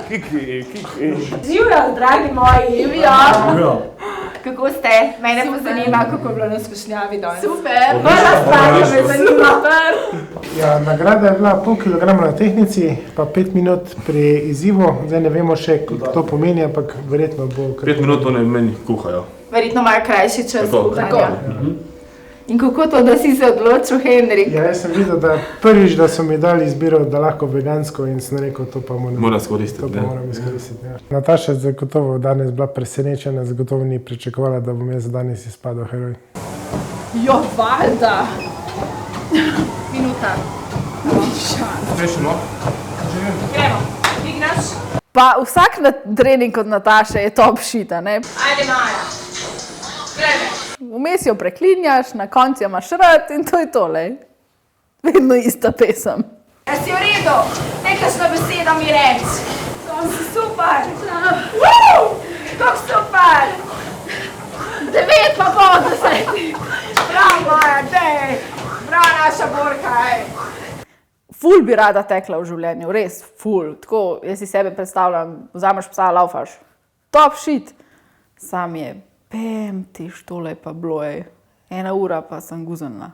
Kikite. Kiki. Živjo, dragi moji, Evija. Kako ste? Mene pa zanima, kako je bilo na skušnjavi danes. Super. Prva stvar, ki me zanima. Ja, nagrada je bila pol kilograma na tehnici, pa 5 minut pri izzivu. Zdaj ne vemo še, kako to pomeni, ampak verjetno bo... 5 minut oni meni kuhajo. Verjetno malo krajši čas kuhanja. Tako. In kako to, da si se odločil, Henrik? Ja, jaz sem videl, da prvič, da so mi dali izbiro, da lahko vegansko in sem rekel, to pa moram izkoristiti. Ja. Nataša je zagotovo danes bila presenečena, zagotovo ni pričakovala, da bom jaz danes izpadel heroj. Jo, valjda. Minuta. Rešimo. Gremo. Ignaš? Pa vsak trening od Nataše je top shit, a ne? Ajde, Maja. Greme. Vmes jo preklinjaš, na koncu jo imaš rad in to je tole. Vedno ista pesem. Ja si v redu? Nekajšno besedo mi reč. Super. Kako super. 9 pa pol 10. Bravo, Maja, dej. Bravo, naša Borka, Ful bi rada tekla v življenju, res ful. Tako, jaz si sebe predstavljam, vzameš psa, laufaš. Top shit. Sam je, tiš, tole pa bilo, 1 ura pa sem guzenla.